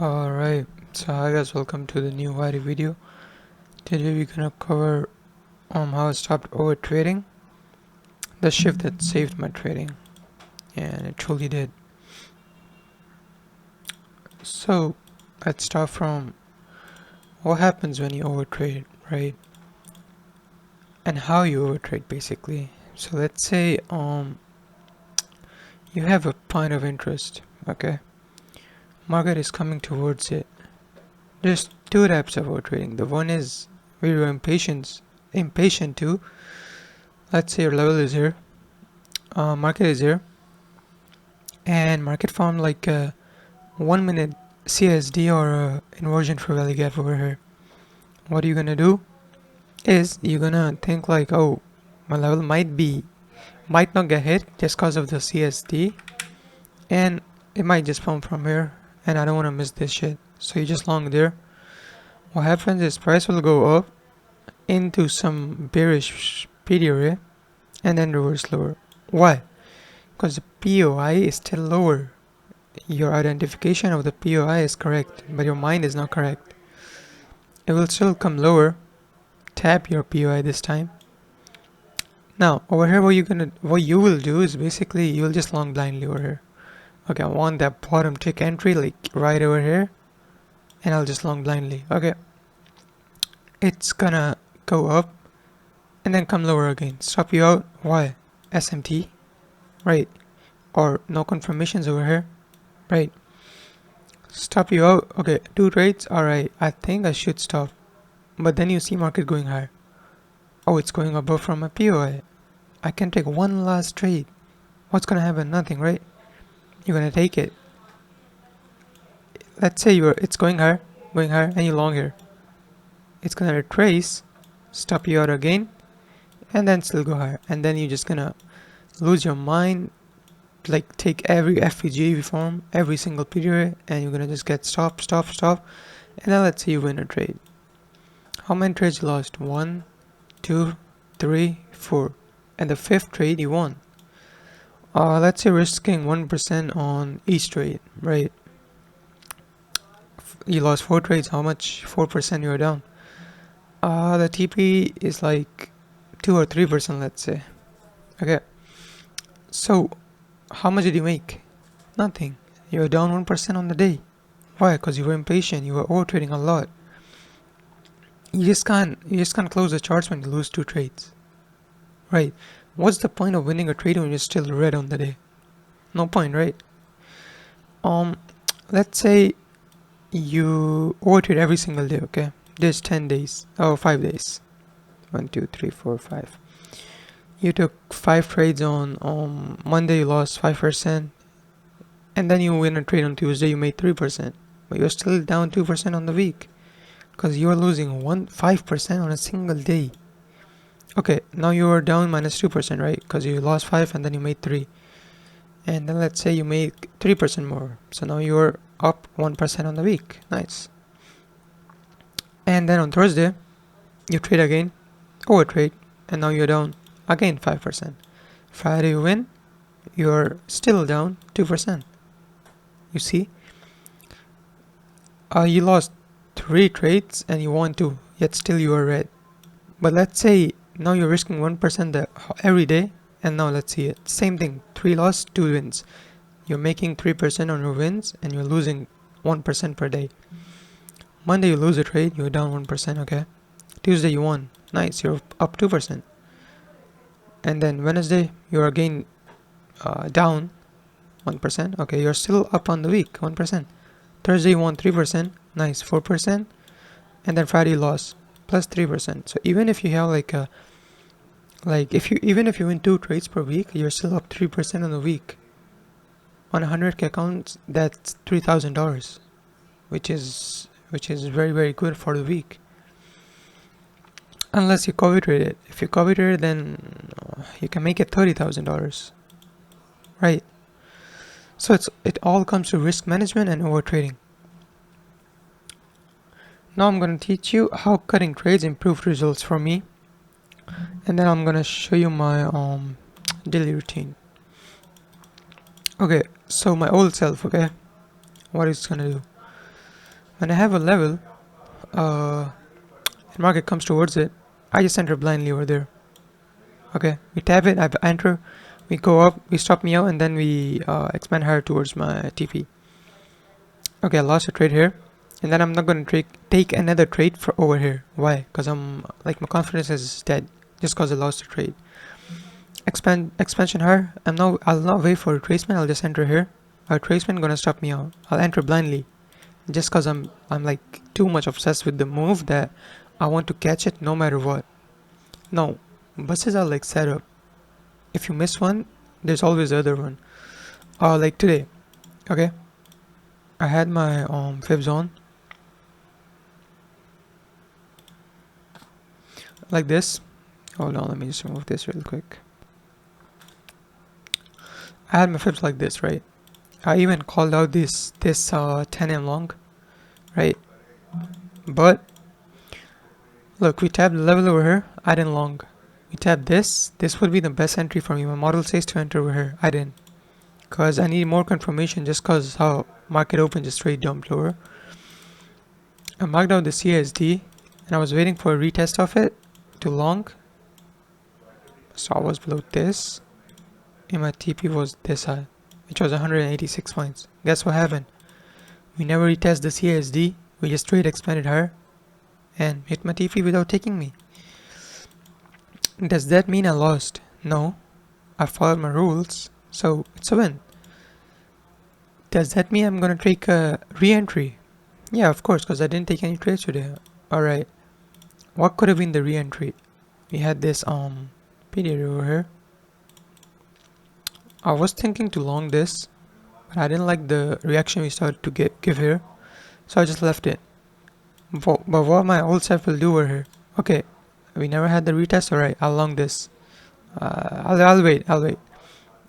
Alright, so hi guys, welcome to the new video. Today we're gonna cover how I stopped over trading, the shift that saved my trading, and it truly did. So let's start from what happens when you overtrade, right? And how you overtrade basically. So let's say you have a point of interest, okay? Market is coming towards it. There's two types of overtrading. The one is where you're impatient to. Let's say your level is here, market is here, and market found like a 1 minute CSD or a inversion for value gap over here. What you're gonna do is you're gonna think like, oh, my level might not get hit just because of the CSD, and it might just pump from here, and I don't want to miss this shit. So you just long there. What happens is price will go up into some bearish period and then reverse lower. Why? Because the POI is still lower. Your identification of the POI is correct, but your mind is not correct. It will still come lower. Tap your POI this time. Now over here, what you will do is basically you will just long blindly over here. Okay, I want that bottom tick entry like right over here, and I'll just long blindly. Okay, it's gonna go up and then come lower again. Stop you out. Why? SMT, right? Or no confirmations over here, right? Stop you out. Okay, 2 trades. Alright, I think I should stop. But then you see market going higher. Oh, it's going above from a POI. I can take one last trade. What's gonna happen? Nothing, right? You're gonna take it. Let's say it's going higher, and you long here. It's gonna retrace, stop you out again, and then still go higher. And then you're just gonna lose your mind, like take every FPGA form, every single period, and you're gonna just get stop, and then let's say you win a trade. How many trades you lost? 1, 2, 3, 4, and the 5th trade you won. Let's say risking 1% on each trade, right? You lost 4 trades. How much? 4% you're down. The TP is like 2 or 3%, let's say. Okay, so how much did you make? Nothing. You're down 1% on the day. Why? Because you were impatient. You were overtrading a lot. You just can't close the charts when you lose 2 trades, right? What's the point of winning a trade when you're still red on the day? No point, right? Let's say you overtrade every single day. Okay, there's 10 days or 5 days. 1, 2, 3, 4, 5. You took 5 trades on Monday, you lost 5%, and then you win a trade on Tuesday, you made 3%, but you're still down 2% on the week because you're losing 5% on a single day. Okay, now you are down minus 2%, right? Because you lost 5 and then you made 3, and then let's say you make 3% more, so now you're up 1% on the week. Nice. And then on Thursday you trade again, overtrade, and now you're down again 5%. Friday you win, you're still down 2%. You see, you lost 3 trades and you won 2, yet still you are red. But let's say now you're risking 1% every day, and now let's see it. Same thing, 3 loss, 2 wins. You're making 3% on your wins and you're losing 1% per day. Monday you lose a trade, you're down 1%, okay? Tuesday you won, nice, you're up 2%. And then Wednesday you're again down 1%, okay, you're still up on the week, 1%. Thursday you won 3%, nice, 4%. And then Friday you lost, plus 3%. So even if you have even if you win 2 trades per week, you're still up 3% on the week. On 100k accounts, that's $3,000, which is very, very good for the week. Unless you copy trade it. If you copy trade it, then you can make it $30,000, right? So it all comes to risk management and overtrading. Now I'm going to teach you how cutting trades improved results for me, and then I'm going to show you my daily routine. Okay, so my old self, okay, what it's gonna do? When I have a level, and market comes towards it, I just enter blindly over there. Okay, we tap it, I enter, we go up, we stop me out, and then we expand higher towards my TP. Okay, I lost a trade here, and then I'm not gonna take another trade for over here. Why? Because I'm like my confidence is dead just because I lost a trade. Expansion higher. I'll not wait for retracement. I'll just enter here. A retracement gonna stop me out. I'll enter blindly, just because I'm like too much obsessed with the move that I want to catch it no matter what. No, buses are like setup. If you miss one, there's always the other one. Like today, okay, I had my fibs on like this. Hold on, let me just remove this real quick. I had my fibs like this, right? I even called out this 10M long, right? But look, we tapped the level over here. I didn't long. We tapped this. This would be the best entry for me. My model says to enter over here. I didn't, cause I need more confirmation. Just cause how market opened just straight dumped lower. I marked out the CSD, and I was waiting for a retest of it to long. Stop was below this, and my TP was this high, which was 186 points. Guess what happened? We never retest the CSD. We just straight expanded higher and hit my TP without taking me. Does that mean I lost? No. I followed my rules, so it's a win. Does that mean I'm gonna take a re-entry? Yeah, of course, because I didn't take any trades today. Alright. What could have been the re-entry? We had this period over here. I was thinking to long this, but I didn't like the reaction we started to give here, so I just left it. But what my old self will do over here? Okay, we never had the retest. Alright, I'll long this. I'll wait.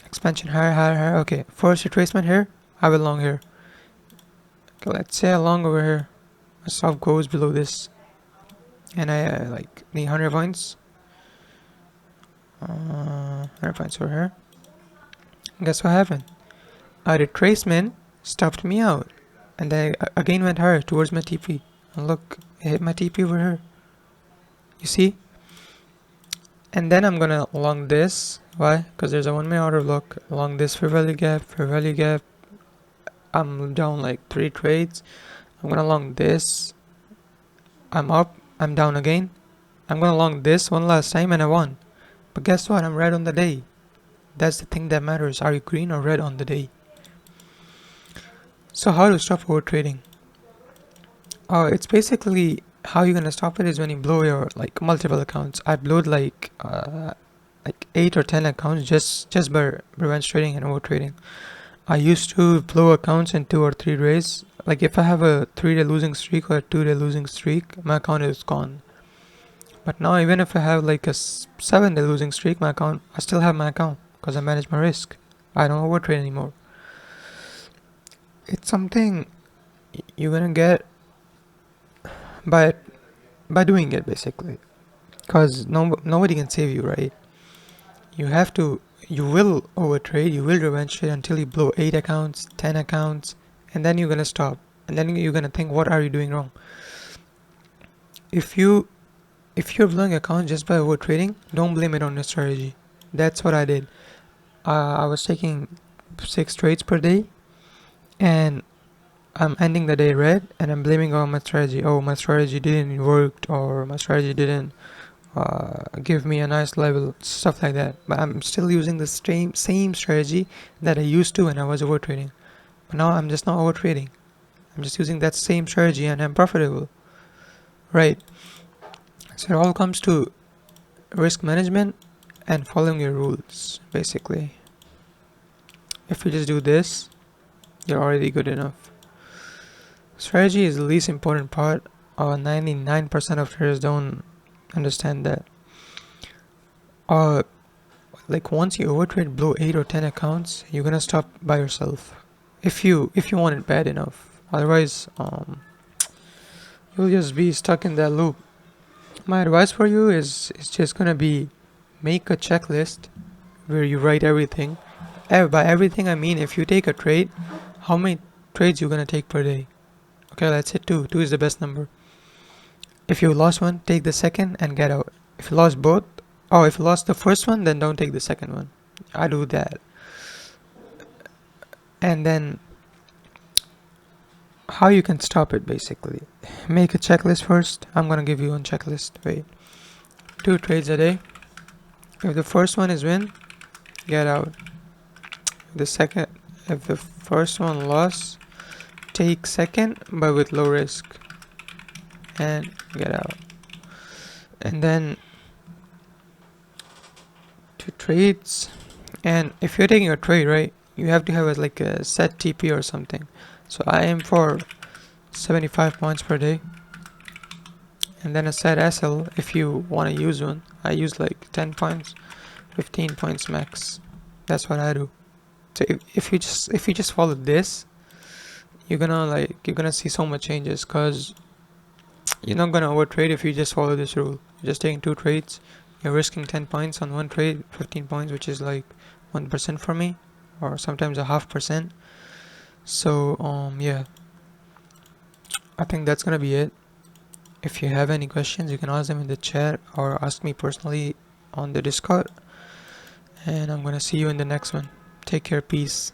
Expansion higher. Okay, first retracement here. I will long here. Okay, let's say I long over here. My stop goes below this, and I like need 100 points. 100 points over here. Guess what happened? A retracement stopped me out, and I again went higher towards my TP. And look, I hit my TP over here. You see? And then I'm gonna long this. Why? Because there's a 1 minute order block. Along this fair value gap. I'm down like 3 trades. I'm gonna long this. I'm up. I'm down again. I'm gonna long this one last time and I won. But guess what? I'm red on the day. That's the thing that matters. Are you green or red on the day? So how to stop over trading? It's basically how you're gonna stop it is when you blow your like multiple accounts. I blowed like 8 or 10 accounts just by revenge trading and over trading. I used to blow accounts in 2 or 3 days. Like if I have a 3-day losing streak or a 2-day losing streak, my account is gone. But now even if I have like a 7-day losing streak, I still have my account because I manage my risk. I don't overtrade anymore. It's something you're gonna get by doing it basically, because nobody can save you, right? You will overtrade, you will revenge trade until you blow 8 accounts, 10 accounts, and then you're gonna stop, and then you're gonna think, what are you doing wrong? If you're blowing accounts just by overtrading, don't blame it on your strategy. That's what I did. I was taking 6 trades per day, and I'm ending the day red, and I'm blaming on my strategy. Oh, my strategy didn't work, or my strategy didn't give me a nice level, stuff like that. But I'm still using the same strategy that I used to when I was overtrading. But now I'm just not overtrading. I'm just using that same strategy and I'm profitable. Right. So it all comes to risk management and following your rules, basically. If you just do this, you're already good enough. Strategy is the least important part. 99% of traders don't understand that. Like once you overtrade, blow 8 or 10 accounts, you're gonna stop by yourself. If you want it bad enough. Otherwise, you'll just be stuck in that loop. My advice for you is just gonna be make a checklist where you write everything. By everything I mean, if you take a trade, how many trades you're gonna take per day. Okay, let's hit 2. 2 is the best number. If you lost one, take the second and get out. If you lost both, if you lost the first one, then don't take the second one. I do that. And then how you can stop it, basically. Make a checklist first. I'm gonna give you one checklist. Wait. 2 trades a day. If the first one is win, get out. If the first one lost, take second but with low risk and get out. And then 2 trades. And if you're taking a trade, right, you have to have a set TP or something. So I aim for 75 points per day. And then a set SL if you want to use one. I use like 10 points, 15 points max. That's what I do. So if you just follow this, you're gonna see so much changes, cause you're not gonna overtrade if you just follow this rule. You're just taking 2 trades. You're risking 10 points on one trade, 15 points, which is like 1% for me, or sometimes a 0.5%. So yeah, I think that's gonna be it. If you have any questions, you can ask them in the chat or ask me personally on the Discord. And I'm gonna see you in the next one. Take care, peace.